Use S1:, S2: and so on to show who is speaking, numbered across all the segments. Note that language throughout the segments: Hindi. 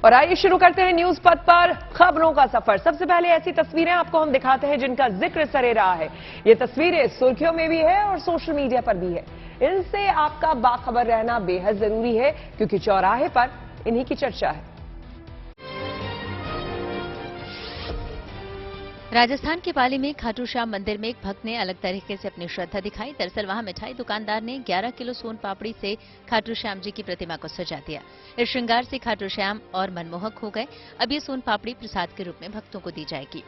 S1: और आइए शुरू करते हैं न्यूज पथ पर खबरों का सफर। सबसे पहले ऐसी तस्वीरें आपको हम दिखाते हैं जिनका जिक्र सरे रहा है। ये तस्वीरें सुर्खियों में भी है और सोशल मीडिया पर भी है। इनसे आपका बाखबर रहना बेहद जरूरी है क्योंकि चौराहे पर इन्हीं की चर्चा है।
S2: राजस्थान के पाली में खाटू श्याम मंदिर में एक भक्त ने अलग तरीके से अपनी श्रद्धा दिखाई। दरअसल वहां मिठाई दुकानदार ने 11 किलो सोन पापड़ी से खाटू श्याम जी की प्रतिमा को सजा दिया। इस श्रृंगार से खाटू श्याम और मनमोहक हो गए। अब ये सोन पापड़ी प्रसाद के रूप में भक्तों को दी जाएगी।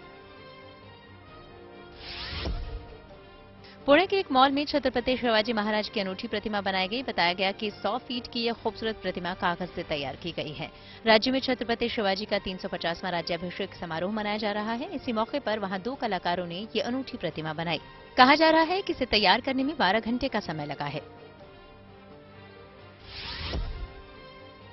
S2: पुणे के एक मॉल में छत्रपति शिवाजी महाराज की अनूठी प्रतिमा बनाई गई। बताया गया कि 100 फीट की यह खूबसूरत प्रतिमा कागज से तैयार की गई है। राज्य में छत्रपति शिवाजी का 350वां राज्याभिषेक समारोह मनाया जा रहा है। इसी मौके पर वहां 2 कलाकारों ने ये अनूठी प्रतिमा बनाई। कहा जा रहा है कि इसे तैयार करने में 12 घंटे का समय लगा है।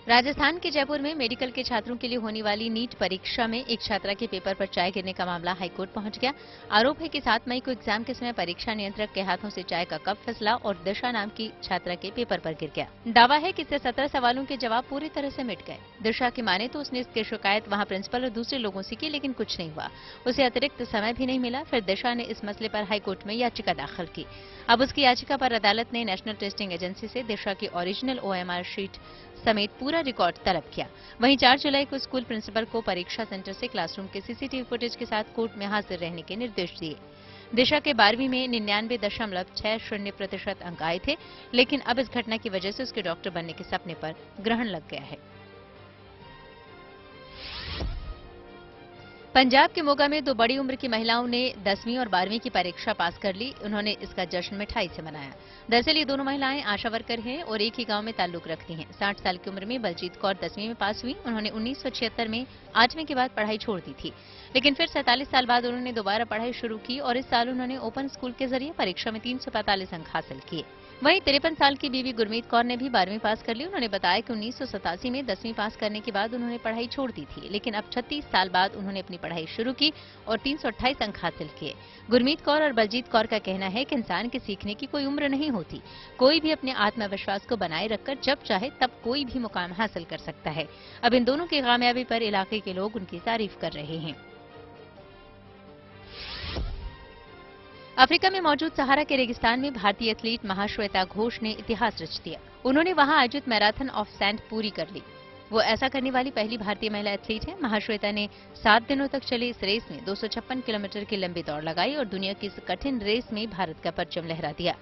S2: राजस्थान के जयपुर में मेडिकल के छात्रों के लिए होने वाली नीट परीक्षा में एक छात्रा के पेपर पर चाय गिरने का मामला हाईकोर्ट पहुंच गया। आरोप है कि 7 मई को एग्जाम के समय परीक्षा नियंत्रक के हाथों से चाय का कप फिसला और दिशा नाम की छात्रा के पेपर पर गिर गया। दावा है कि इससे 17 सवालों के जवाब पूरी तरह से मिट गए। दिशा की माने तो उसने इसकी शिकायत वहां प्रिंसिपल और दूसरे लोगों से की, लेकिन कुछ नहीं हुआ। उसे अतिरिक्त समय भी नहीं मिला। फिर दिशा ने इस मसले पर हाईकोर्ट में याचिका दाखिल की। अब उसकी याचिका पर अदालत ने नेशनल टेस्टिंग एजेंसी से दिशा की ओरिजिनल OMR शीट समेत पूरा रिकॉर्ड तलब किया। वहीं 4 जुलाई को स्कूल प्रिंसिपल को परीक्षा सेंटर से क्लासरूम के CCTV फुटेज के साथ कोर्ट में हाजिर रहने के निर्देश दिए। दिशा के 12वीं में 99.60% अंक आए थे, लेकिन अब इस घटना की वजह से उसके डॉक्टर बनने के सपने पर ग्रहण लग गया है। पंजाब के मोगा में 2 बड़ी उम्र की महिलाओं ने 10वीं और 12वीं की परीक्षा पास कर ली। उन्होंने इसका जश्न मिठाई से मनाया। दरअसल ये दोनों महिलाएं आशा वर्कर हैं और एक ही गांव में ताल्लुक रखती हैं। 60 साल की उम्र में बलजीत कौर 10वीं में पास हुई। उन्होंने 1976 में 8वीं के बाद पढ़ाई छोड़ दी थी, लेकिन फिर 47 साल बाद उन्होंने दोबारा पढ़ाई शुरू की और इस साल उन्होंने ओपन स्कूल के जरिए परीक्षा में 345 अंक हासिल किए। वहीं 53 साल की बीवी गुरमीत कौर ने भी 12वीं पास कर ली। उन्होंने बताया कि 1987 में 10वीं पास करने के बाद उन्होंने पढ़ाई छोड़ दी थी, लेकिन अब 36 साल बाद उन्होंने अपनी पढ़ाई शुरू की और 328 अंक हासिल किए। गुरमीत कौर और बलजीत कौर का कहना है कि इंसान के सीखने की कोई उम्र नहीं होती। कोई भी अपने आत्मविश्वास को बनाए रखकर जब चाहे तब कोई भी मुकाम हासिल कर सकता है। अब इन दोनों की कामयाबी पर इलाके के लोग उनकी तारीफ कर रहे हैं। अफ्रीका में मौजूद सहारा के रेगिस्तान में भारतीय एथलीट महाश्वेता घोष ने इतिहास रच दिया। उन्होंने वहां आयोजित मैराथन ऑफ सैंड पूरी कर ली। वो ऐसा करने वाली पहली भारतीय महिला एथलीट है। महाश्वेता ने 7 दिनों तक चली इस रेस में 256 किलोमीटर की लंबी दौड़ लगाई और दुनिया की इस कठिन रेस में भारत का परचम लहरा दिया।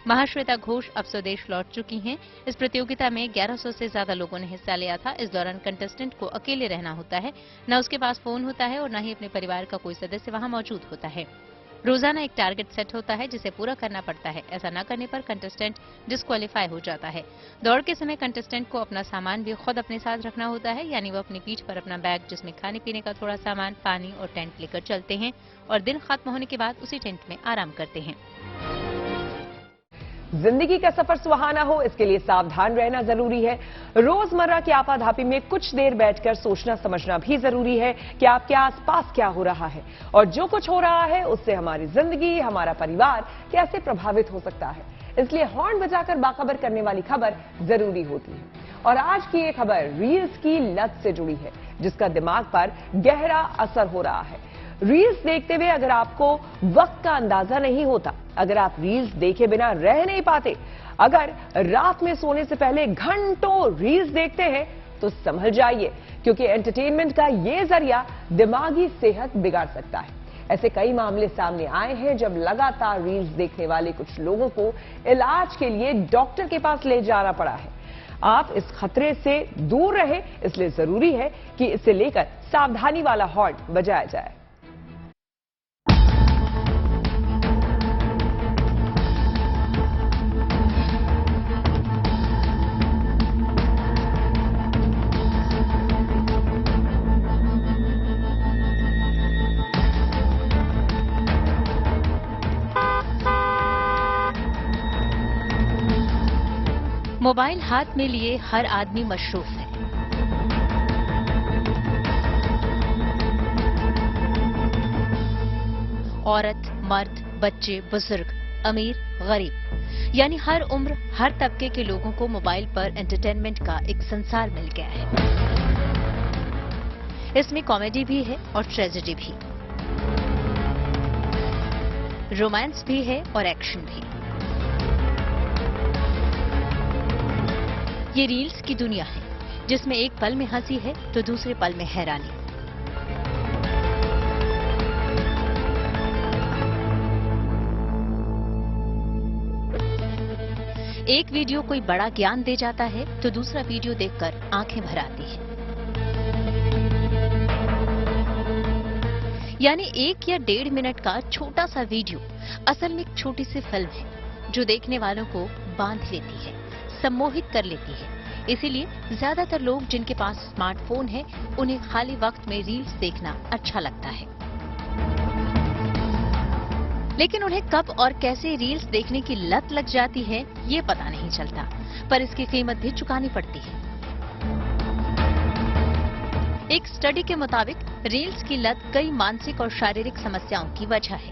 S2: महाश्वेता घोष अब स्वदेश लौट चुकी हैं। इस प्रतियोगिता में 1100 से ज्यादा लोगों ने हिस्सा लिया था। इस दौरान कंटेस्टेंट को अकेले रहना होता है, न उसके पास फोन होता है और न ही अपने परिवार का कोई सदस्य वहां मौजूद होता है। रोजाना एक टारगेट सेट होता है जिसे पूरा करना पड़ता है। ऐसा न करने पर कंटेस्टेंट डिस्क्वालीफाई हो जाता है। दौड़ के समय कंटेस्टेंट को अपना सामान भी खुद अपने साथ रखना होता है, यानी वो अपनी पीठ पर अपना बैग जिसमें खाने पीने का थोड़ा सामान, पानी और टेंट लेकर चलते हैं और दिन खत्म होने के बाद उसी टेंट में आराम करते हैं।
S1: जिंदगी का सफर सुहाना हो, इसके लिए सावधान रहना जरूरी है। रोजमर्रा की आपाधापी में कुछ देर बैठकर सोचना समझना भी जरूरी है कि आपके आसपास क्या हो रहा है और जो कुछ हो रहा है उससे हमारी जिंदगी, हमारा परिवार कैसे प्रभावित हो सकता है। इसलिए हॉर्न बजाकर बाखबर करने वाली खबर जरूरी होती है। और आज की ये खबर रील्स की लत से जुड़ी है, जिसका दिमाग पर गहरा असर हो रहा है। रील्स देखते हुए अगर आपको वक्त का अंदाजा नहीं होता, अगर आप रील्स देखे बिना रह नहीं पाते, अगर रात में सोने से पहले घंटों रील्स देखते हैं, तो संभल जाइए, क्योंकि एंटरटेनमेंट का ये जरिया दिमागी सेहत बिगाड़ सकता है। ऐसे कई मामले सामने आए हैं जब लगातार रील्स देखने वाले कुछ लोगों को इलाज के लिए डॉक्टर के पास ले जाना पड़ा है। आप इस खतरे से दूर रहें, इसलिए जरूरी है कि इसे लेकर सावधानी वाला हॉर्न बजाया जाए।
S2: मोबाइल हाथ में लिए हर आदमी मशरूफ है। औरत, मर्द, बच्चे, बुजुर्ग, अमीर, गरीब, यानी हर उम्र, हर तबके के लोगों को मोबाइल पर एंटरटेनमेंट का एक संसार मिल गया है। इसमें कॉमेडी भी है और ट्रेजेडी भी, रोमांस भी है और एक्शन भी। ये रील्स की दुनिया है जिसमें एक पल में हंसी है तो दूसरे पल में हैरानी। एक वीडियो कोई बड़ा ज्ञान दे जाता है तो दूसरा वीडियो देखकर आंखें भर आती है। यानी 1 या 1.5 मिनट का छोटा सा वीडियो असल में एक छोटी सी फिल्म है जो देखने वालों को बांध लेती है, सम्मोहित कर लेती है। इसीलिए ज्यादातर लोग जिनके पास स्मार्टफोन है उन्हें खाली वक्त में रील्स देखना अच्छा लगता है। लेकिन उन्हें कब और कैसे रील्स देखने की लत लग जाती है ये पता नहीं चलता, पर इसकी कीमत भी चुकानी पड़ती है। एक स्टडी के मुताबिक रील्स की लत कई मानसिक और शारीरिक समस्याओं की वजह है।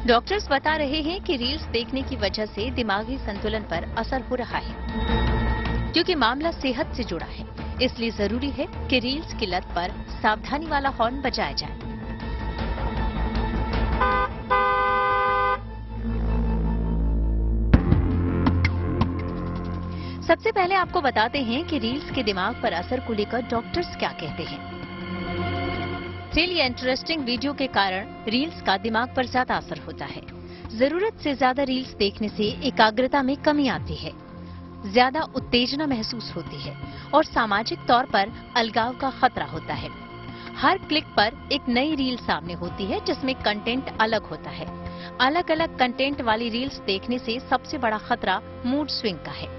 S2: डॉक्टर्स बता रहे हैं कि रील्स देखने की वजह से दिमागी संतुलन पर असर हो रहा है। क्योंकि मामला सेहत से जुड़ा है, इसलिए जरूरी है कि रील्स की लत पर सावधानी वाला हॉर्न बजाया जाए। सबसे पहले आपको बताते हैं कि रील्स के दिमाग पर असर को लेकर डॉक्टर्स क्या कहते हैं। थ्रिल या इंटरेस्टिंग वीडियो के कारण रील्स का दिमाग पर ज्यादा असर होता है। जरूरत से ज्यादा रील्स देखने से एकाग्रता में कमी आती है, ज्यादा उत्तेजना महसूस होती है और सामाजिक तौर पर अलगाव का खतरा होता है। हर क्लिक पर एक नई रील सामने होती है जिसमें कंटेंट अलग होता है। अलग अलग कंटेंट वाली रील्स देखने से सबसे बड़ा खतरा मूड स्विंग का है।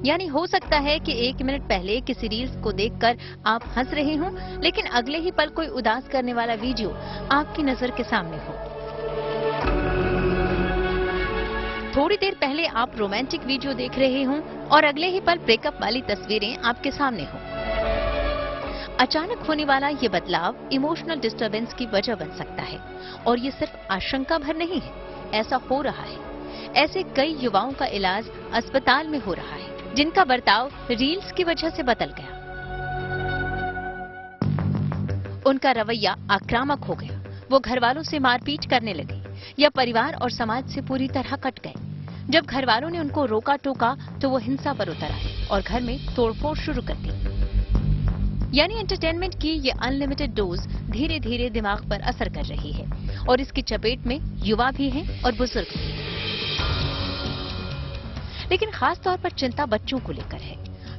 S2: यानी हो सकता है कि 1 मिनट पहले किसी रील्स को देखकर आप हंस रहे हों, लेकिन अगले ही पल कोई उदास करने वाला वीडियो आपकी नजर के सामने हो। थोड़ी देर पहले आप रोमांटिक वीडियो देख रहे हों और अगले ही पल ब्रेकअप वाली तस्वीरें आपके सामने हो। अचानक होने वाला ये बदलाव इमोशनल डिस्टर्बेंस की वजह बन सकता है और ये सिर्फ आशंका भर नहीं है, ऐसा हो रहा है। ऐसे कई युवाओं का इलाज अस्पताल में हो रहा है जिनका बर्ताव रील्स की वजह से बदल गया। उनका रवैया आक्रामक हो गया, वो घर वालों से मारपीट करने लगे या परिवार और समाज से पूरी तरह कट गए। जब घर वालों ने उनको रोका टोका तो वो हिंसा पर उतर आए और घर में तोड़फोड़ शुरू कर दी। यानी एंटरटेनमेंट की ये अनलिमिटेड डोज धीरे धीरे दिमाग पर असर कर रही है और इसकी चपेट में युवा भी हैं और बुजुर्ग भी। लेकिन खास तौर पर चिंता बच्चों को लेकर है।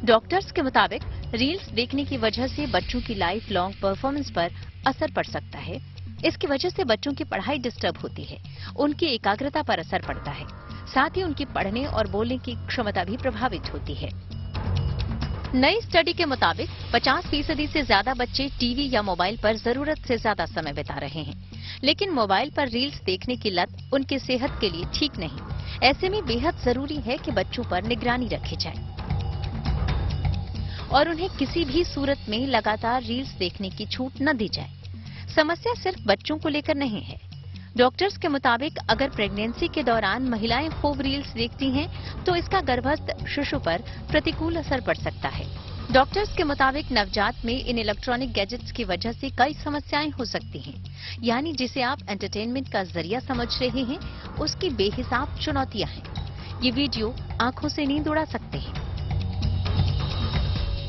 S2: डॉक्टर्स के मुताबिक रील्स देखने की वजह से बच्चों की लाइफ लॉन्ग परफॉर्मेंस पर असर पड़ सकता है। इसकी वजह से बच्चों की पढ़ाई डिस्टर्ब होती है, उनकी एकाग्रता पर असर पड़ता है, साथ ही उनकी पढ़ने और बोलने की क्षमता भी प्रभावित होती है। नई स्टडी के मुताबिक 50% से ज्यादा बच्चे टीवी या मोबाइल पर जरूरत से ज्यादा समय बिता रहे हैं। लेकिन मोबाइल पर रील्स देखने की लत उनकी सेहत के लिए ठीक नहीं। ऐसे में बेहद जरूरी है कि बच्चों पर निगरानी रखी जाए और उन्हें किसी भी सूरत में लगातार रील्स देखने की छूट न दी जाए। समस्या सिर्फ बच्चों को लेकर नहीं है। डॉक्टर्स के मुताबिक अगर प्रेगनेंसी के दौरान महिलाएं खूब रील्स देखती हैं तो इसका गर्भस्थ शिशु पर प्रतिकूल असर पड़ सकता है। डॉक्टर्स के मुताबिक नवजात में इन इलेक्ट्रॉनिक गैजेट्स की वजह से कई समस्याएं हो सकती हैं। यानी जिसे आप एंटरटेनमेंट का जरिया समझ रहे हैं उसकी बेहिसाब चुनौतियां हैं। ये वीडियो आंखों से नींद उड़ा सकते हैं।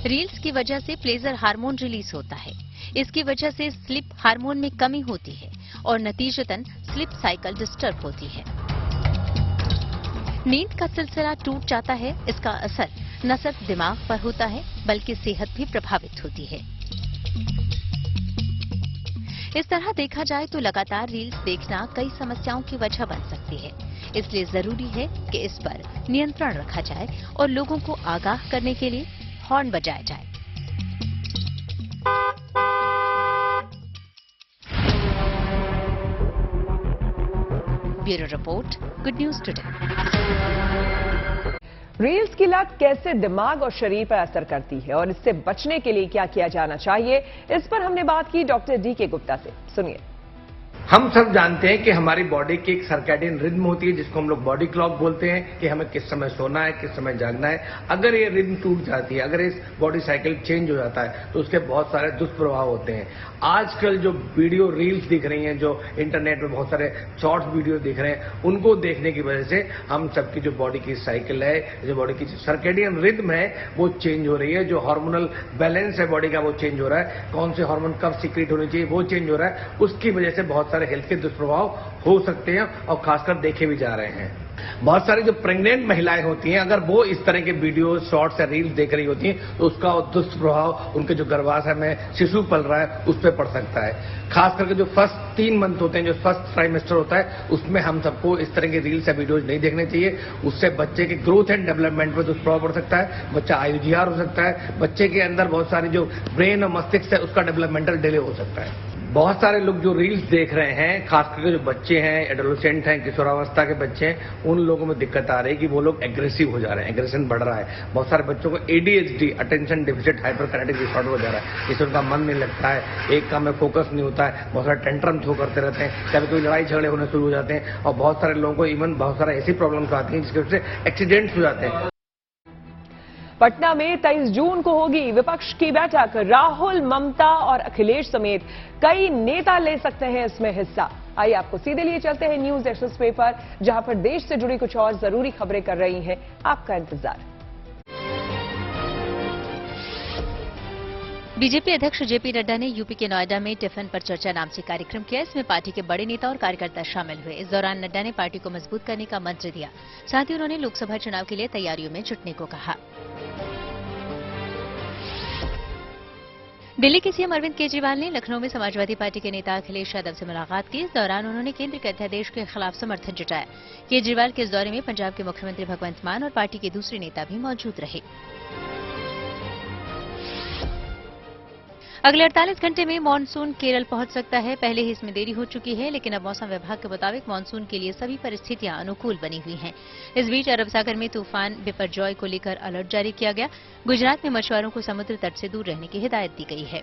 S2: रील्स की वजह से प्लेजर हार्मोन रिलीज होता है। इसकी वजह से स्लीप हार्मोन में कमी होती है और नतीजतन स्लीप साइकिल डिस्टर्ब होती है। नींद का सिलसिला टूट जाता है। इसका असर न सिर्फ दिमाग पर होता है बल्कि सेहत भी प्रभावित होती है। इस तरह देखा जाए तो लगातार रील्स देखना कई समस्याओं की वजह बन सकती है। इसलिए जरूरी है कि इस पर नियंत्रण रखा जाए और लोगों को आगाह करने के लिए हॉर्न बजाया जाए। Bureau report, good news today.
S1: Reels की लत कैसे दिमाग और शरीर पर असर करती है और इससे बचने के लिए क्या किया जाना चाहिए, इस पर हमने बात की डॉक्टर डी के गुप्ता से। सुनिए।
S3: हम सब जानते हैं कि हमारी बॉडी की एक सर्कैडियन रिद्म होती है जिसको हम लोग बॉडी क्लॉक बोलते हैं कि हमें किस समय सोना है, किस समय जागना है। अगर ये रिद्म टूट जाती है, अगर इस बॉडी साइकिल चेंज हो जाता है तो उसके बहुत सारे दुष्प्रभाव होते हैं। आजकल जो वीडियो रील्स दिख रही हैं, जो इंटरनेट में बहुत सारे शॉर्ट्स वीडियो दिख रहे हैं, उनको देखने की वजह से हम सबकी जो बॉडी की साइकिल है, जो बॉडी की सर्कैडियन रिद्म है, वो चेंज हो रही है। जो हार्मोनल बैलेंस है बॉडी का, वो चेंज हो रहा है। कौन से हार्मोन कब सीक्रेट होने चाहिए, वो चेंज हो रहा है। उसकी वजह से बहुत सारे हेल्थ के दुष्प्रभाव हो सकते हैं और खासकर देखे भी जा रहे हैं। बहुत सारी जो प्रेग्नेंट महिलाएं होती हैं, अगर वो इस तरह के वीडियो, शॉर्ट्स या रील्स देख रही होती हैं तो उसका दुष्प्रभाव उनके जो गर्भाशय में शिशु पल रहा है उस पर पड़ सकता है। खास करके जो फर्स्ट 3 मंथ होते हैं, जो फर्स्ट ट्राइमेस्टर होता है, उसमें हम सबको इस तरह के रील्स या वीडियोज नहीं देखने चाहिए। उससे बच्चे के ग्रोथ एंड डेवलपमेंट पर दुष्प्रभाव पड़ सकता है। बच्चा आयुजियार हो सकता है। बच्चे के अंदर बहुत सारी जो ब्रेन और मस्तिष्क है उसका डेवलपमेंटल डिले हो सकता है। बहुत सारे लोग जो रील्स देख रहे हैं, खास करके जो बच्चे हैं, एडोलेसेंट हैं, किशोरावस्था के बच्चे हैं, उन लोगों में दिक्कत आ रही है कि वो लोग एग्रेसिव हो जा रहे हैं, एग्रेशन बढ़ रहा है। बहुत सारे बच्चों को ADHD, attention deficit hyperkinetic disorder हो जा रहा है, जिससे उनका मन नहीं लगता है, एक काम में फोकस नहीं होता है, बहुत सारे टेंट्रम थ्रो करते रहते हैं, कभी कोई लड़ाई झगड़े होने शुरू हो जाते हैं। और बहुत सारे लोगों को इवन बहुत सारे ऐसी प्रॉब्लम्स आती हैं जिसकी वजह से एक्सीडेंट्स हो जाते हैं।
S1: पटना में 23 जून को होगी विपक्ष की बैठक। राहुल, ममता और अखिलेश समेत कई नेता ले सकते हैं इसमें हिस्सा। आइए आपको सीधे लिए चलते हैं न्यूज एक्सप्रेस पेपर, जहां पर देश से जुड़ी कुछ और जरूरी खबरें कर रही हैं आपका इंतजार।
S2: बीजेपी अध्यक्ष जेपी नड्डा ने यूपी के नोएडा में टिफिन पर चर्चा नाम से कार्यक्रम किया। इसमें पार्टी के बड़े नेता और कार्यकर्ता शामिल हुए। इस दौरान नड्डा ने पार्टी को मजबूत करने का मंत्र दिया। साथ ही उन्होंने लोकसभा चुनाव के लिए तैयारियों में जुटने को कहा। दिल्ली के सीएम अरविंद केजरीवाल ने लखनऊ में समाजवादी पार्टी के नेता अखिलेश यादव से मुलाकात की। इस दौरान उन्होंने केंद्र के अध्यादेश के खिलाफ समर्थन जताया। केजरीवाल के इस दौरे में पंजाब के मुख्यमंत्री भगवंत मान और पार्टी के दूसरे नेता भी मौजूद रहे। अगले 48 घंटे में मानसून केरल पहुंच सकता है। पहले ही इसमें देरी हो चुकी है, लेकिन अब मौसम विभाग के मुताबिक मानसून के लिए सभी परिस्थितियां अनुकूल बनी हुई हैं। इस बीच अरब सागर में तूफान बिपरजॉय को लेकर अलर्ट जारी किया गया। गुजरात में मछुआरों को समुद्र तट से दूर रहने की हिदायत दी गई है।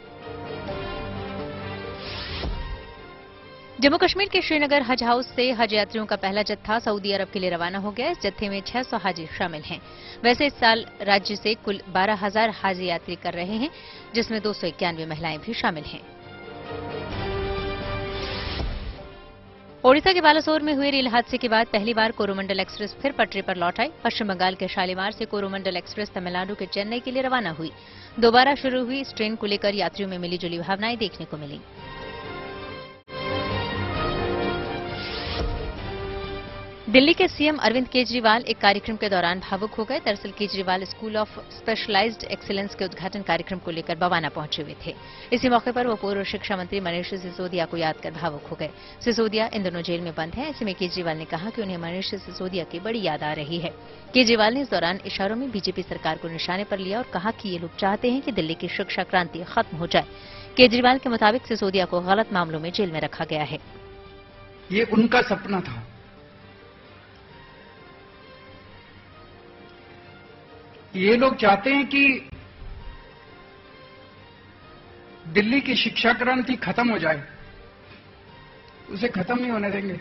S2: जम्मू कश्मीर के श्रीनगर हज हाउस से हज यात्रियों का पहला जत्था सऊदी अरब के लिए रवाना हो गया। इस जत्थे में 600 हाजी शामिल हैं। वैसे इस साल राज्य से कुल 12,000 हाजी यात्री कर रहे हैं, जिसमें 291 महिलाएं भी शामिल हैं। ओडिशा के बालासोर में हुए रेल हादसे के बाद पहली बार कोरोमंडल एक्सप्रेस फिर पटरी पर लौट आई। पश्चिम बंगाल के शालीमार से कोरोमंडल एक्सप्रेस तमिलनाडु के चेन्नई के लिए रवाना हुई। दोबारा शुरू हुई इस ट्रेन को लेकर यात्रियों में मिलीजुली भावनाएं देखने को मिली। दिल्ली के सीएम अरविंद केजरीवाल एक कार्यक्रम के दौरान भावुक हो गए। दरअसल Kejriwal school of specialised excellence के उद्घाटन कार्यक्रम को लेकर बवाना पहुंचे हुए थे। इसी मौके पर वो पूर्व शिक्षा मंत्री मनीष सिसोदिया को याद कर भावुक हो गए। सिसोदिया इन दोनों जेल में बंद हैं। ऐसे में केजरीवाल ने कहा कि उन्हें मनीष सिसोदिया की बड़ी याद आ रही है। केजरीवाल ने इस दौरान इशारों में बीजेपी सरकार को निशाने पर लिया और कहा कि ये लोग चाहते हैं कि दिल्ली की शिक्षा क्रांति खत्म हो जाए। केजरीवाल के मुताबिक सिसोदिया को गलत मामलों में जेल में रखा गया है।
S4: ये उनका सपना था। ये लोग चाहते हैं कि दिल्ली की शिक्षा क्रांति खत्म हो जाए। उसे खत्म नहीं होने देंगे।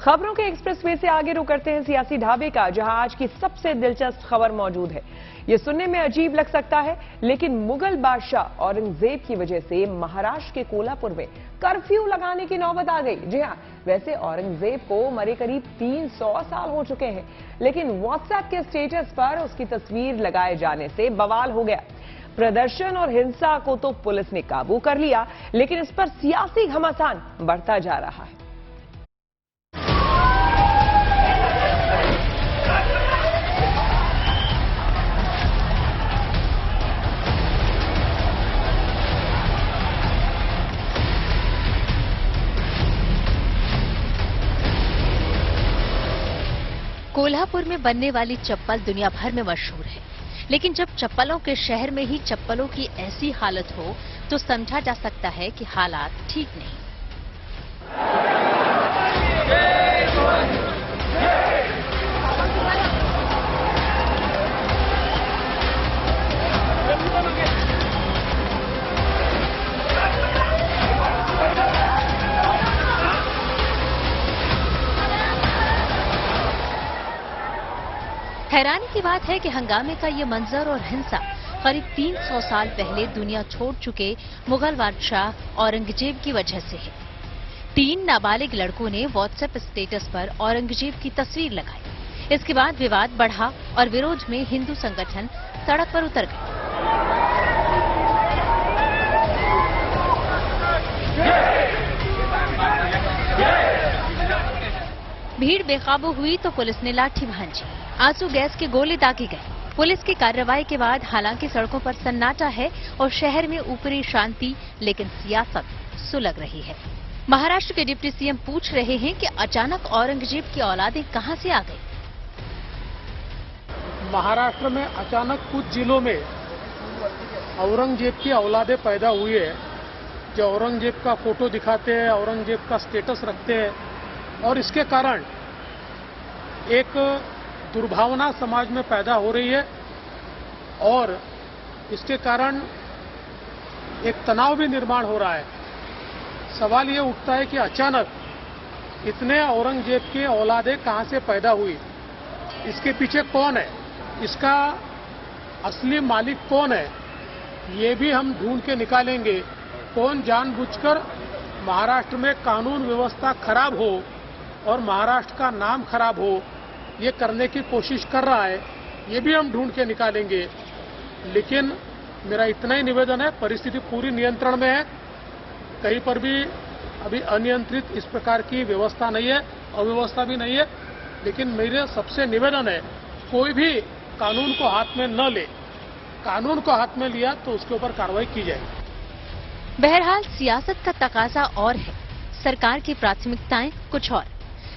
S1: खबरों के एक्सप्रेसवे से आगे रुक करते हैं सियासी ढाबे का, जहां आज की सबसे दिलचस्प खबर मौजूद है। ये सुनने में अजीब लग सकता है, लेकिन मुगल बादशाह औरंगजेब की वजह से महाराष्ट्र के कोल्हापुर में कर्फ्यू लगाने की नौबत आ गई। जी हां, वैसे औरंगजेब को मरे करीब 300 साल हो चुके हैं, लेकिन व्हाट्सएप के स्टेटस पर उसकी तस्वीर लगाए जाने से बवाल हो गया। प्रदर्शन और हिंसा को तो पुलिस ने काबू कर लिया, लेकिन इस पर सियासी घमासान बढ़ता जा रहा है।
S2: कोल्हापुर में बनने वाली चप्पल दुनिया भर में मशहूर है, लेकिन जब चप्पलों के शहर में ही चप्पलों की ऐसी हालत हो तो समझा जा सकता है कि हालात ठीक नहीं। हैरानी की बात है कि हंगामे का ये मंजर और हिंसा करीब 300 साल पहले दुनिया छोड़ चुके मुगल बादशाह औरंगजेब की वजह से है। 3 नाबालिग लड़कों ने व्हाट्सएप स्टेटस पर औरंगजेब की तस्वीर लगाई। इसके बाद विवाद बढ़ा और विरोध में हिंदू संगठन सड़क पर उतर गए। भीड़ बेकाबू हुई तो पुलिस ने लाठी भांजी, आंसू गैस के गोले दागे गए। पुलिस की कार्रवाई के बाद हालांकि सड़कों पर सन्नाटा है और शहर में ऊपरी शांति, लेकिन सियासत सुलग रही है। महाराष्ट्र के डिप्टी सीएम पूछ रहे हैं कि अचानक औरंगजेब की औलादें कहां से आ गई।
S5: महाराष्ट्र में अचानक कुछ जिलों में औरंगजेब की औलादें पैदा हुई है, जो औरंगजेब का फोटो दिखाते हैं, औरंगजेब का स्टेटस रखते हैं, और इसके कारण एक दुर्भावना समाज में पैदा हो रही है और इसके कारण एक तनाव भी निर्माण हो रहा है। सवाल ये उठता है कि अचानक इतने औरंगजेब की औलादें कहां से पैदा हुई, इसके पीछे कौन है, इसका असली मालिक कौन है, ये भी हम ढूंढ के निकालेंगे। कौन जानबूझकर महाराष्ट्र में कानून व्यवस्था खराब हो और महाराष्ट्र का नाम खराब हो, ये करने की कोशिश कर रहा है, ये भी हम ढूंढ के निकालेंगे। लेकिन मेरा इतना ही निवेदन है, परिस्थिति पूरी नियंत्रण में है, कहीं पर भी अभी अनियंत्रित इस प्रकार की व्यवस्था नहीं है, अव्यवस्था भी नहीं है। लेकिन मेरे सबसे निवेदन है, कोई भी कानून को हाथ में न ले, कानून को हाथ में लिया तो उसके ऊपर कार्रवाई की जाएगी।
S2: बहरहाल सियासत का तकाजा और है, सरकार की प्राथमिकताएं कुछ और।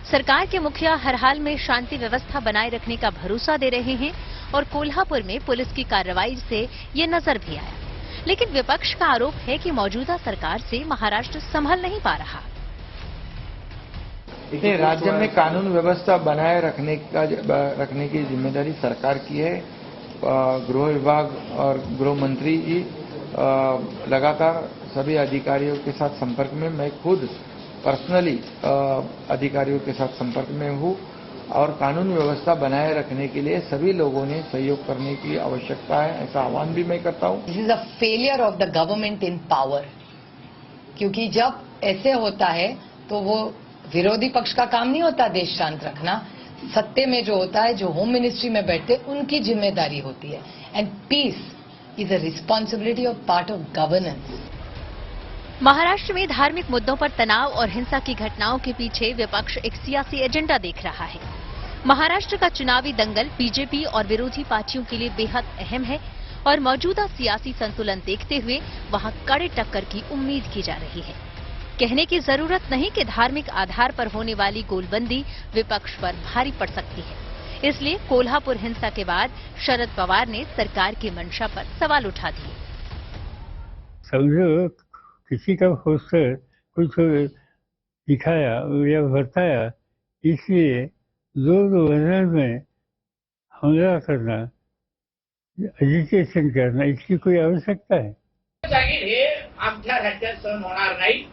S2: सरकार के मुखिया हर हाल में शांति व्यवस्था बनाए रखने का भरोसा दे रहे हैं और कोल्हापुर में पुलिस की कार्रवाई से ये नजर भी आया। लेकिन विपक्ष का आरोप है कि मौजूदा सरकार से महाराष्ट्र संभल नहीं पा रहा।
S6: देखिए, राज्य में कानून व्यवस्था बनाए रखने की जिम्मेदारी सरकार की है। गृह विभाग और गृह मंत्री जी लगातार सभी अधिकारियों के साथ संपर्क में, मैं खुद पर्सनली अधिकारियों के साथ संपर्क में हूं और कानून व्यवस्था बनाए रखने के लिए सभी लोगों ने सहयोग करने की आवश्यकता है, ऐसा आह्वान भी मैं करता हूं।
S7: This is a failure of the government in power, क्योंकि जब ऐसे होता है तो वो विरोधी पक्ष का काम नहीं होता देश शांत रखना। सत्ते में जो होता है, जो होम मिनिस्ट्री में बैठते, उनकी जिम्मेदारी होती है। And peace is a responsibility of part of governance.
S2: Maharashtra में धार्मिक मुद्दों पर तनाव और हिंसा की घटनाओं के पीछे विपक्ष एक सियासी एजेंडा देख रहा है। महाराष्ट्र का चुनावी दंगल बीजेपी और विरोधी पार्टियों के लिए बेहद अहम है और मौजूदा सियासी संतुलन देखते हुए वहां कड़े टक्कर की उम्मीद की जा रही है। कहने की जरूरत नहीं कि धार्मिक आधार पर होने वाली गोलबंदी विपक्ष पर भारी पड़ सकती है। इसलिए कोल्हापुर हिंसा के बाद शरद पवार ने सरकार की मंशा पर सवाल उठा दिए।
S8: समझो किसी का पोस्टर कुछ दिखाया या बताया, इसलिए लोग में हमला करना, एजिटेशन करना, इसकी कोई आवश्यकता है?
S9: हे आमच्या राज्यात सहन होणार नाही।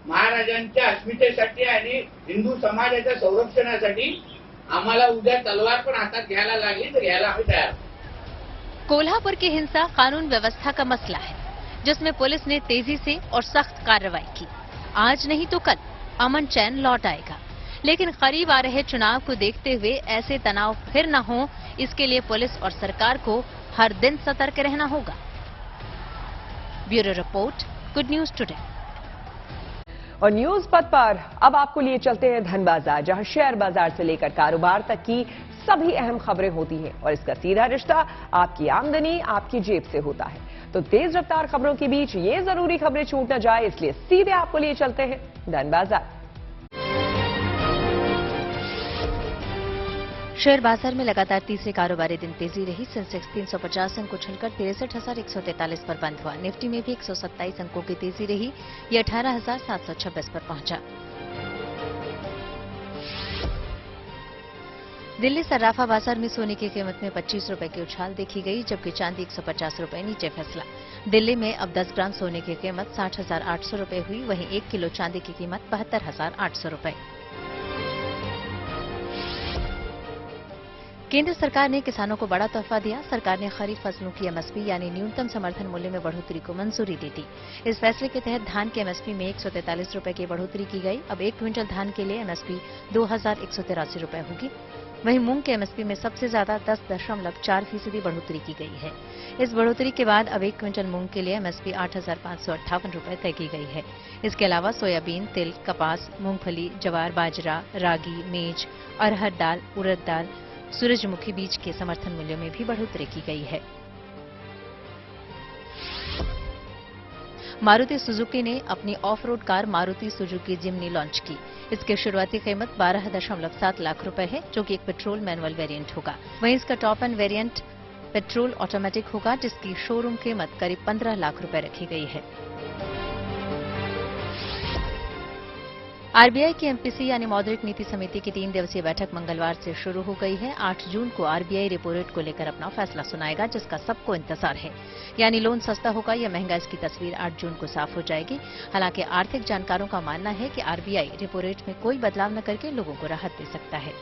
S9: महाराजांच्या अस्मितेसाठी आणि हिंदू समाजाच्या संरक्षणासाठी आम्हाला उद्या तलवार पण हातात घ्यायला लागली तर घ्यायला आम्ही तयार।
S2: कोल्हापुर की हिंसा कानून व्यवस्था का मसला है, जिसमें पुलिस ने तेजी से और सख्त कार्रवाई की। आज नहीं तो कल अमन चैन लौट आएगा, लेकिन करीब आ रहे चुनाव को देखते हुए ऐसे तनाव फिर न हो, इसके लिए पुलिस और सरकार को हर दिन सतर्क रहना होगा। Bureau report, good news today.
S1: और न्यूज पथ पर अब आपको लिए चलते हैं धन बाजार, जहां शेयर बाजार से लेकर कारोबार तक की सभी अहम खबरें होती हैं और इसका सीधा रिश्ता आपकी आमदनी, आपकी जेब से होता है। तो तेज रफ्तार खबरों के बीच ये जरूरी खबरें छूट न जाए, इसलिए सीधे आपको लिए चलते हैं धन बाजार।
S2: शेयर बाजार में लगातार तीसरे कारोबारी दिन तेजी रही। सेंसेक्स 350 अंक उछलकर 63,143 पर बंद हुआ। निफ्टी में भी 127 अंकों की तेजी रही, ये 18,726 पर पहुंचा। दिल्ली सर्राफा बाजार में सोने की कीमत में 25 रुपए की उछाल देखी गई, जबकि चांदी 150 रुपए नीचे फिसला। दिल्ली में अब 10 ग्राम सोने की कीमत 60,800 रुपए हुई, वहीं 1 किलो चांदी की कीमत 72,800 रुपए। केंद्र सरकार ने किसानों को बड़ा तोहफा दिया। सरकार ने खरीफ फसलों की एमएसपी यानी न्यूनतम समर्थन मूल्य में बढ़ोतरी को मंजूरी दी थी। इस फैसले के तहत धान के एमएसपी में 143 रुपए की बढ़ोतरी की गई। अब 1 क्विंटल धान के लिए एमएसपी 2183 रुपए होगी। वहीं मूंग के एमएसपी में सबसे ज्यादा 10.4% बढ़ोतरी की गई है। इस बढ़ोतरी के बाद अब 1 क्विंटल मूंग के लिए एमएसपी 8,558 रुपए तय की गई है। इसके अलावा सोयाबीन, तिल, कपास, मूंगफली, जवार, बाजरा, रागी, मेज, अरहर दाल, उड़द दाल, सूरजमुखी बीज के समर्थन मूल्य में भी बढ़ोतरी की गई है। मारुति सुजुकी ने अपनी of road car Maruti Suzuki Jimny launch की। इसकी शुरुआती कीमत 12.7 लाख रुपए है, जो कि एक पेट्रोल मैनुअल वेरिएंट होगा। वहीं इसका top end variant petrol automatic होगा, जिसकी शोरूम कीमत करीब 15 लाख रुपए रखी गई है। आरबीआई की एमपीसी यानी मौद्रिक नीति समिति की 3 दिवसीय बैठक मंगलवार से शुरू हो गई है। 8 जून को आरबीआई रेपो रेट को लेकर अपना फैसला सुनाएगा, जिसका सबको इंतजार है। यानी लोन सस्ता होगा या महंगा, इसकी तस्वीर 8 जून को साफ हो जाएगी। हालांकि आर्थिक जानकारों का मानना है कि आरबीआई रेपो रेट में कोई बदलाव न करके लोगों को राहत दे सकता है।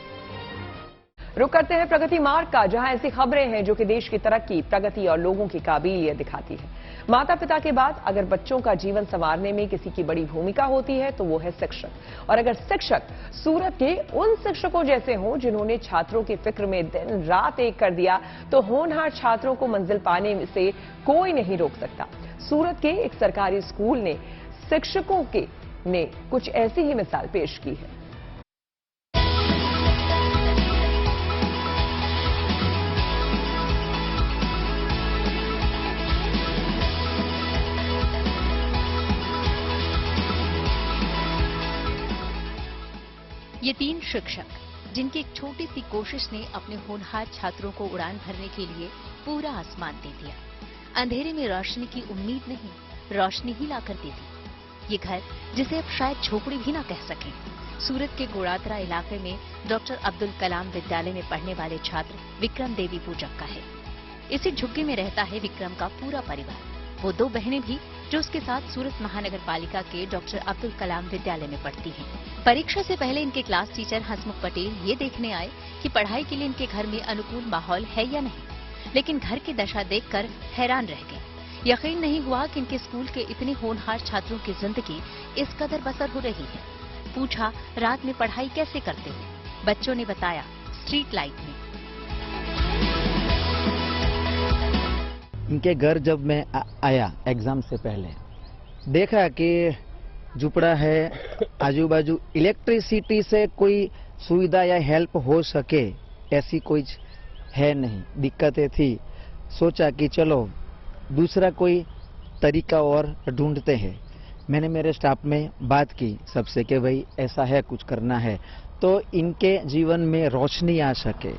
S1: रुक करते हैं प्रगति मार्ग का, जहां ऐसी खबरें हैं जो कि देश की तरक्की, प्रगति और लोगों की काबिलियत दिखाती है। माता पिता के बाद अगर बच्चों का जीवन संवारने में किसी की बड़ी भूमिका होती है तो वो है शिक्षक। और अगर शिक्षक सूरत के उन शिक्षकों जैसे हों जिन्होंने छात्रों की फिक्र में दिन रात एक कर दिया, तो होनहार छात्रों को मंजिल पाने से कोई नहीं रोक सकता। सूरत के एक सरकारी स्कूल ने शिक्षकों ने कुछ ऐसी ही मिसाल पेश की है।
S2: ये 3 शिक्षक, जिनकी एक छोटी सी कोशिश ने अपने होनहार छात्रों को उड़ान भरने के लिए पूरा आसमान दे दिया। अंधेरे में रोशनी की उम्मीद नहीं, रोशनी ही ला कर दे दी। ये घर, जिसे अब शायद झोपड़ी भी ना कह सकें, सूरत के गोड़ातरा इलाके में डॉक्टर अब्दुल कलाम विद्यालय में पढ़ने वाले छात्र विक्रम देवी पूजक का है। इसी झुग्गी में रहता है विक्रम का पूरा परिवार, वो 2 बहनें भी जो उसके साथ सूरत महानगर पालिका के डॉक्टर अब्दुल कलाम विद्यालय में पढ़ती हैं। परीक्षा से पहले इनके क्लास टीचर हसमुख पटेल ये देखने आए कि पढ़ाई के लिए इनके घर में अनुकूल माहौल है या नहीं, लेकिन घर की दशा देखकर हैरान रह गए। यकीन नहीं हुआ कि इनके स्कूल के इतने होनहार छात्रों की जिंदगी इस कदर बसर हो रही है। पूछा, रात में पढ़ाई कैसे करते हो? बच्चों ने बताया, स्ट्रीट लाइट में।
S10: इनके घर जब मैं आया एग्जाम से पहले, देखा कि झुपड़ा है, आजू बाजू इलेक्ट्रिसिटी से कोई सुविधा या हेल्प हो सके ऐसी कोई है नहीं, दिक्कतें थी। सोचा कि चलो दूसरा कोई तरीका और ढूंढते हैं। मैंने मेरे स्टाफ में बात की सबसे कि भाई ऐसा है, कुछ करना है तो इनके जीवन में रोशनी आ सके,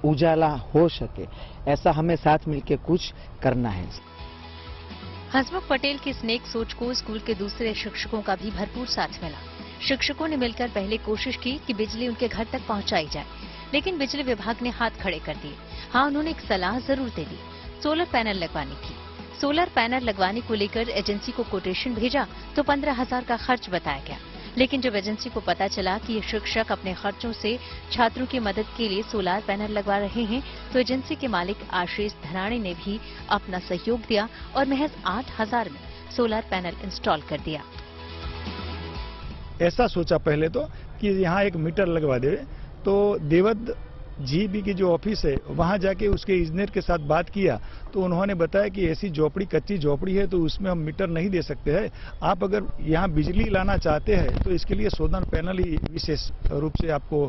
S10: उजाला हो सके, ऐसा हमें साथ मिलकर कुछ करना है।
S2: हसमुख पटेल की स्नेक सोच को स्कूल के दूसरे शिक्षकों का भी भरपूर साथ मिला। शिक्षकों ने मिलकर पहले कोशिश की कि बिजली उनके घर तक पहुंचाई जाए, लेकिन बिजली विभाग ने हाथ खड़े कर दिए। हाँ, उन्होंने एक सलाह जरूर दे दी, सोलर पैनल लगवाने की। सोलर पैनल लगवाने को लेकर एजेंसी को कोटेशन भेजा तो 15,000 का खर्च बताया गया, लेकिन जब एजेंसी को पता चला कि ये शिक्षक अपने खर्चों से छात्रों की मदद के लिए सोलर पैनल लगवा रहे हैं, तो एजेंसी के मालिक आशीष धनाणी ने भी अपना सहयोग दिया और महज 8,000 में सोलर पैनल इंस्टॉल कर दिया।
S11: ऐसा सोचा पहले तो कि यहाँ एक मीटर लगवा दे, तो देवद जीबी की जो ऑफिस है वहां जाके उसके इंजीनियर के साथ बात किया तो उन्होंने बताया कि ऐसी झोपड़ी, कच्ची झोपड़ी है तो उसमें हम मीटर नहीं दे सकते हैं। आप अगर यहाँ बिजली लाना चाहते हैं तो इसके लिए सोलर पैनल ही विशेष रूप से आपको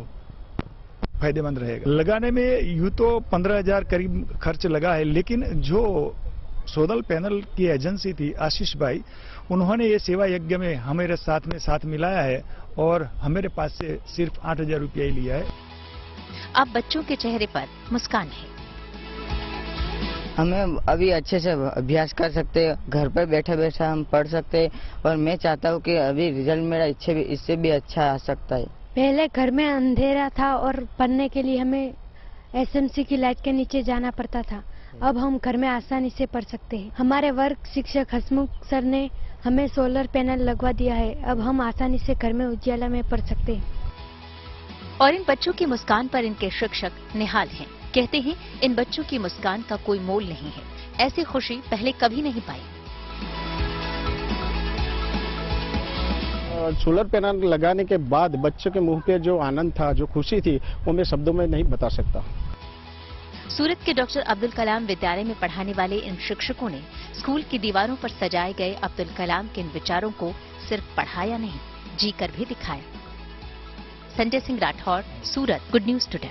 S11: फायदेमंद रहेगा। लगाने में यूं तो 15,000 करीब खर्च लगा है, लेकिन जो सोलर पैनल की एजेंसी थी आशीष भाई, उन्होंने ये सेवा यज्ञ में हमारे साथ मिलाया है और हमारे पास से सिर्फ 8,000 रुपया ही लिया है।
S2: अब बच्चों के चेहरे पर मुस्कान है।
S12: हमें अभी अच्छे से अभ्यास कर सकते हैं, घर पर बैठे बैठे हम पढ़ सकते हैं और मैं चाहता हूँ कि अभी रिजल्ट मेरा इससे भी अच्छा आ सकता है।
S13: पहले घर में अंधेरा था और पढ़ने के लिए हमें एसएमसी की लाइट के नीचे जाना पड़ता था। अब हम घर में आसानी से पढ़ सकते हैं। हमारे वर्ग शिक्षक हसमुख सर ने हमें सोलर पैनल लगवा दिया है। अब हम आसानी से घर में उजाला में पढ़ सकते हैं।
S2: और इन बच्चों की मुस्कान पर इनके शिक्षक निहाल हैं। कहते हैं इन बच्चों की मुस्कान का कोई मोल नहीं है, ऐसी खुशी पहले कभी नहीं पाई।
S14: सोलर पैनल लगाने के बाद बच्चों के मुंह पे जो आनंद था, जो खुशी थी, वो मैं शब्दों में नहीं बता सकता।
S2: सूरत के डॉक्टर अब्दुल कलाम विद्यालय में पढ़ाने वाले इन शिक्षकों ने स्कूल की दीवारों पर सजाए गए अब्दुल कलाम के इन विचारों को सिर्फ पढ़ाया नहीं, जी कर भी दिखाया। संजय सिंह राठौर, सूरत, गुड न्यूज टुडे।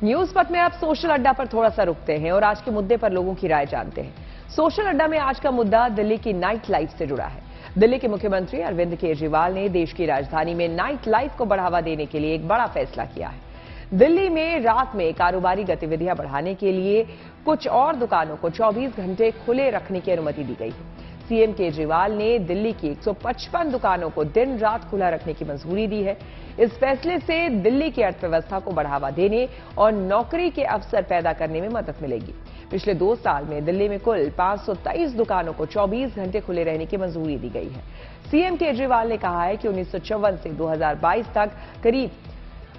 S1: न्यूज पथ में अब सोशल अड्डा पर थोड़ा सा रुकते हैं और आज के मुद्दे पर लोगों की राय जानते हैं। सोशल अड्डा में आज का मुद्दा दिल्ली की नाइट लाइफ से जुड़ा है। दिल्ली के मुख्यमंत्री अरविंद केजरीवाल ने देश की राजधानी में नाइट लाइफ को बढ़ावा देने के लिए एक बड़ा फैसला किया है। दिल्ली में रात में कारोबारी गतिविधियां बढ़ाने के लिए कुछ और दुकानों को 24 घंटे खुले रखने की अनुमति दी गई है। सीएम केजरीवाल ने दिल्ली की 155 दुकानों को दिन रात खुला रखने की मंजूरी दी है। इस फैसले से दिल्ली की अर्थव्यवस्था को बढ़ावा देने और नौकरी के अवसर पैदा करने में मदद मिलेगी। पिछले 2 साल में दिल्ली में कुल 523 दुकानों को 24 घंटे खुले रहने की मंजूरी दी गई है। सीएम केजरीवाल ने कहा है कि 1954 से 2022 तक करीब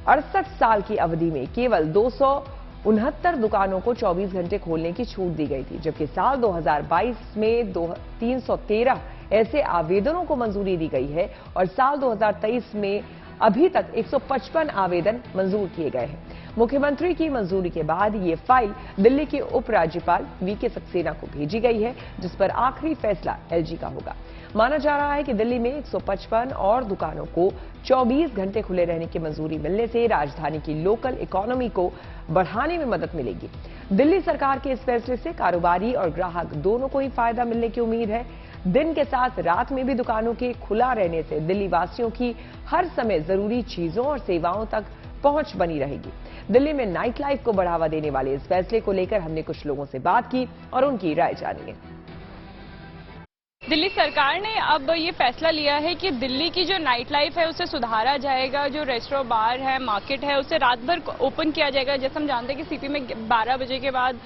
S1: 68 साल की अवधि में केवल 269 दुकानों को 24 घंटे खोलने की छूट दी गई थी, जबकि साल 2022 में 313 ऐसे आवेदनों को मंजूरी दी गई है और साल 2023 में अभी तक 155 आवेदन मंजूर किए गए हैं। मुख्यमंत्री की मंजूरी के बाद ये फाइल दिल्ली के उपराज्यपाल वीके सक्सेना को भेजी गई है, जिस पर आखिरी फैसला एलजी का होगा। माना जा रहा है कि दिल्ली में 155 और दुकानों को 24 घंटे खुले रहने की मंजूरी मिलने से राजधानी की लोकल इकोनॉमी को बढ़ाने में मदद मिलेगी। दिल्ली सरकार के इस फैसले से कारोबारी और ग्राहक दोनों को ही फायदा मिलने की उम्मीद है। दिन के साथ रात में भी दुकानों के खुला रहने से दिल्ली वासियों की हर समय जरूरी चीजों और सेवाओं तक पहुंच बनी रहेगी। दिल्ली में नाइट लाइफ को बढ़ावा देने वाले इस फैसले को लेकर हमने कुछ लोगों से बात की और उनकी राय जानी है।
S15: दिल्ली सरकार ने अब ये फैसला लिया है कि दिल्ली की जो नाइट लाइफ है उसे सुधारा जाएगा। जो रेस्टोरेंट, बार है, मार्केट है, उसे रात भर ओपन किया जाएगा। जैसे हम जानते हैं कि सीपी में 12 बजे के बाद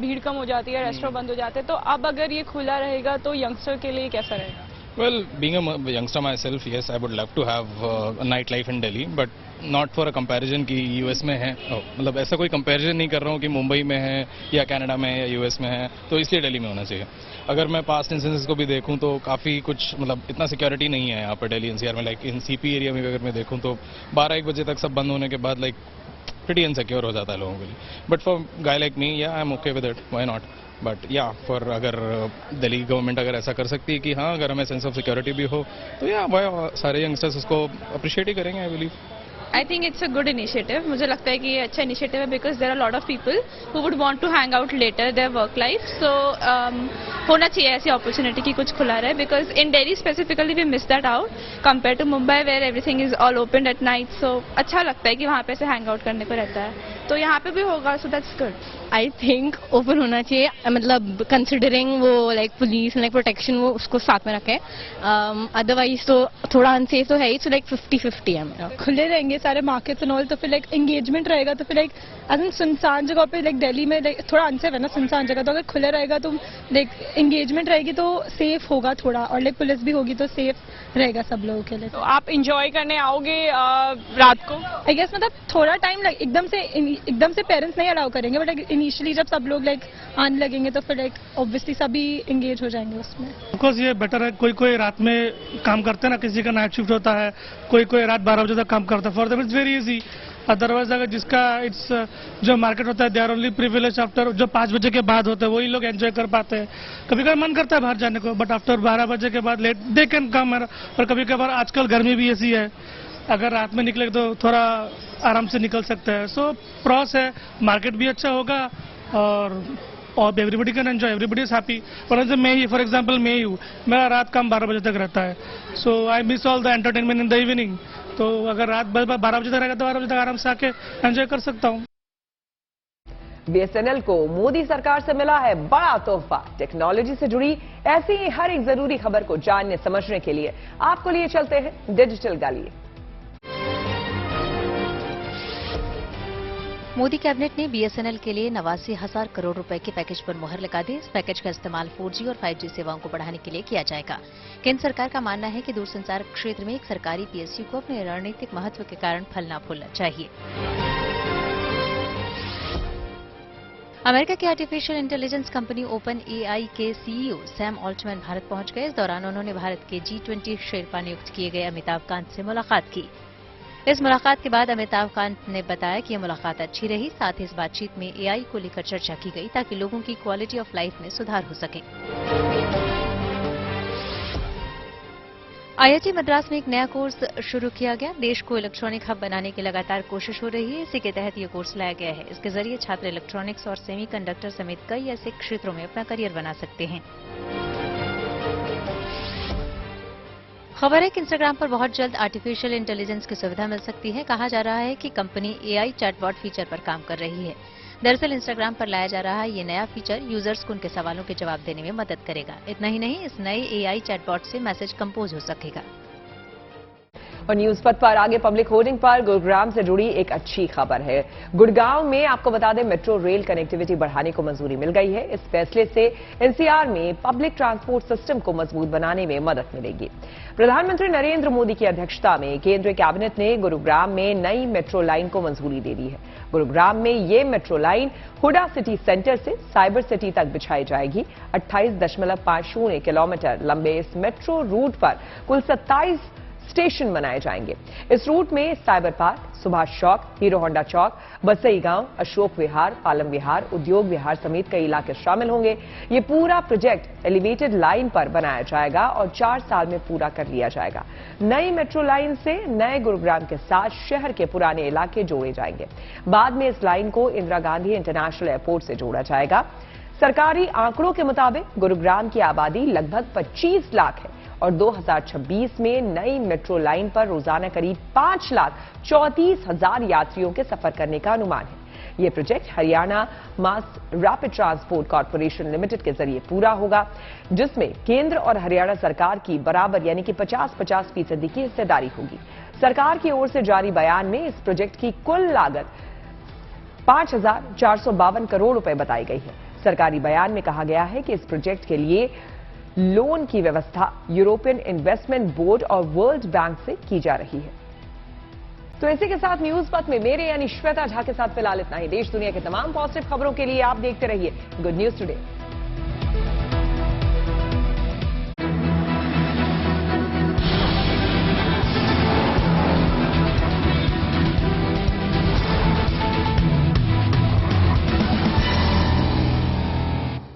S15: भीड़ कम हो जाती है, रेस्टोरेंट बंद हो जाते हैं। तो अब अगर ये खुला रहेगा तो यंगस्टर के लिए कैसा रहेगा?
S16: Well, being a youngster myself, yes, I would love to have a nightlife in Delhi, but not for a comparison कि यूएस में है। मतलब ऐसा कोई कंपैरिजन नहीं कर रहा हूँ कि मुंबई में है या कनाडा में है या यूएस में है, तो इसलिए दिल्ली में होना चाहिए। अगर मैं पास्ट इंसिडेंसेस को भी देखूं तो काफ़ी कुछ मतलब इतना सिक्योरिटी नहीं है यहाँ पर दिल्ली एनसीआर में। लाइक इन सीपी एरिया में अगर मैं देखूँ तो 12-1 बजे तक सब बंद होने के बाद लाइक प्रीटी इनसिक्योर हो जाता है लोगों के लिए। But for guy like me, yeah I am okay with it, why not. But yeah for अगर दिल्ली गवर्नमेंट अगर ऐसा कर सकती है कि हाँ अगर हमें सेंस ऑफ सिक्योरिटी भी हो तो या वह सारे यंगस्टर्स उसको अप्रिशिएट ही करेंगे, I believe.
S15: I think it's a good initiative. मुझे लगता है कि ये अच्छा इनिशिएटिव है because there are lot of people who would want to hang out later their work life. So होना चाहिए ऐसी अपॉर्चुनिटी कि कुछ खुला रहे, because in Delhi specifically we miss that out compare to Mumbai where everything is all open at night. So अच्छा लगता है कि वहाँ पे ऐसे हैंग आउट करने को रहता है, तो यहाँ पे भी होगा। So that's good.
S17: I think open होना चाहिए, मतलब कंसिडरिंग वो लाइक पुलिस लाइक प्रोटेक्शन वो उसको साथ में रखे। अदरवाइज तो थोड़ा अनसेफ तो है ही। सो लाइक 50-50 है मेरा।
S15: खुले रहेंगे सारे मार्केट्स एंड ऑल तो फिर लाइक एंगेजमेंट रहेगा, तो फिर लाइक अगर सुनसान जगह पे लाइक दिल्ली में लाइक थोड़ा अनसेफ है ना सुनसान जगह, तो अगर खुले रहेगा तो लाइक एंगेजमेंट रहेगी तो सेफ होगा थोड़ा, और लाइक पुलिस भी होगी तो सेफ रहेगा सब लोगों के लिए। तो आप इंजॉय करने आओगे रात को? आई गेस मतलब थोड़ा टाइम लाइक एकदम से पेरेंट्स नहीं अलाउ करेंगे, बट इनिशियली जब सब लोग लाइक आने लगेंगे तो फिर लाइक ऑब्वियसली सभी एंगेज हो जाएंगे उसमें।
S5: बिकॉज ये बेटर है। कोई रात में काम करते हैं ना, किसी का नाइट शिफ्ट होता है, कोई रात 12 बजे तक काम करता है, for them it's very easy. Otherwise अगर जिसका इट्स जो मार्केट होता है they are only privilege after, जो 5 बजे के बाद होते हैं वही लोग एंजॉय कर पाते हैं। कभी कभी मन करता है बाहर जाने को, बट आफ्टर 12 बजे के बाद लेट दे कैन कम। और कभी कभार आजकल गर्मी भी ऐसी है, अगर रात में निकले तो थोड़ा आराम से निकल सकते हैं। सो प्रॉस है, मार्केट भी अच्छा होगा और everybody can enjoy, everybody is happy. For example मैं ही हूँ, मेरा रात काम 12 बजे तक रहता है, so I miss all the entertainment in the evening. तो अगर रात 12 बजे तक रहेगा तो 12 बजे तक आराम से आके एंजॉय कर सकता हूँ।
S1: बीएसएनएल को मोदी सरकार से मिला है बड़ा तोहफा। टेक्नोलॉजी से जुड़ी ऐसी ही हर एक जरूरी खबर को जानने समझने के लिए आपको लिए चलते हैं डिजिटल गालिए।
S2: मोदी कैबिनेट ने बीएसएनएल के लिए 89,000 करोड़ रुपए के पैकेज पर मुहर लगा दी। इस पैकेज का इस्तेमाल 4G और 5G सेवाओं को बढ़ाने के लिए किया जाएगा। केंद्र सरकार का मानना है कि दूरसंचार क्षेत्र में एक सरकारी पीएसयू को अपने रणनीतिक महत्व के कारण फलना फूलना चाहिए। अमेरिका की artificial intelligence company open AI के सीईओ सैम ऑल्टमैन भारत पहुंच गए। इस दौरान उन्होंने भारत के G20 शेरपा नियुक्त किए गए अमिताभ कांत से मुलाकात की। इस मुलाकात के बाद अमिताभ कांत ने बताया कि यह मुलाकात अच्छी रही। साथ ही इस बातचीत में एआई को लेकर चर्चा की गई ताकि लोगों की क्वालिटी ऑफ लाइफ में सुधार हो सके। आईआईटी मद्रास में एक नया कोर्स शुरू किया गया। देश को इलेक्ट्रॉनिक हब बनाने की लगातार कोशिश हो रही है। इसी के तहत ये कोर्स लाया गया है। इसके जरिए छात्र इलेक्ट्रॉनिक्स और सेमीकंडक्टर समेत कई ऐसे क्षेत्रों में अपना करियर बना सकते हैं। खबर है कि इंस्टाग्राम पर बहुत जल्द आर्टिफिशियल इंटेलिजेंस की सुविधा मिल सकती है। कहा जा रहा है कि कंपनी एआई चैटबॉट फीचर पर काम कर रही है। दरअसल इंस्टाग्राम पर लाया जा रहा ये नया फीचर यूजर्स को उनके सवालों के जवाब देने में मदद करेगा। इतना ही नहीं, इस नए एआई चैटबॉट से मैसेज कंपोज हो सकेगा।
S1: और न्यूज पथ पर आगे पब्लिक होर्डिंग पर गुरुग्राम से जुड़ी एक अच्छी खबर है। गुड़गांव में आपको बता दें मेट्रो रेल कनेक्टिविटी बढ़ाने को मंजूरी मिल गई है। इस फैसले से एनसीआर में पब्लिक ट्रांसपोर्ट सिस्टम को मजबूत बनाने में मदद मिलेगी। प्रधानमंत्री नरेंद्र मोदी की अध्यक्षता में केंद्रीय कैबिनेट ने गुरुग्राम में नई मेट्रो लाइन को मंजूरी दे दी है। गुरुग्राम में ये metro line HUDA city centre से साइबर सिटी तक बिछाई जाएगी। 28.50 किलोमीटर लंबे इस मेट्रो रूट पर कुल 27 स्टेशन बनाए जाएंगे। इस रूट में cyber park, Subhash Chowk, hero Honda चौक, बसई गांव, अशोक विहार, पालम विहार, उद्योग विहार समेत कई इलाके शामिल होंगे। ये पूरा प्रोजेक्ट एलिवेटेड लाइन पर बनाया जाएगा और 4 साल में पूरा कर लिया जाएगा। नई मेट्रो लाइन से नए गुरुग्राम के साथ शहर के पुराने इलाके जोड़े जाएंगे। बाद में इस लाइन को इंदिरा गांधी इंटरनेशनल एयरपोर्ट से जोड़ा जाएगा। सरकारी आंकड़ों के मुताबिक गुरुग्राम की आबादी लगभग 25 लाख है और 2026 में नई मेट्रो लाइन पर रोजाना करीब 5,34,000 यात्रियों के सफर करने का अनुमान है। यह project Haryana mass rapid transport corporation limited के जरिए पूरा होगा, जिसमें केंद्र और हरियाणा सरकार की बराबर यानी कि 50-50% की हिस्सेदारी होगी। सरकार की ओर से जारी बयान में इस प्रोजेक्ट की कुल लागत 5,452 करोड़ रुपए बताई गई है। सरकारी बयान में कहा गया है कि इस प्रोजेक्ट के लिए लोन की व्यवस्था यूरोपियन इन्वेस्टमेंट बोर्ड और वर्ल्ड बैंक से की जा रही है। तो इसी के साथ न्यूज पथ में मेरे यानी श्वेता झा के साथ फिलहाल इतना ही। देश दुनिया के तमाम पॉजिटिव खबरों के लिए आप देखते रहिए गुड न्यूज टुडे।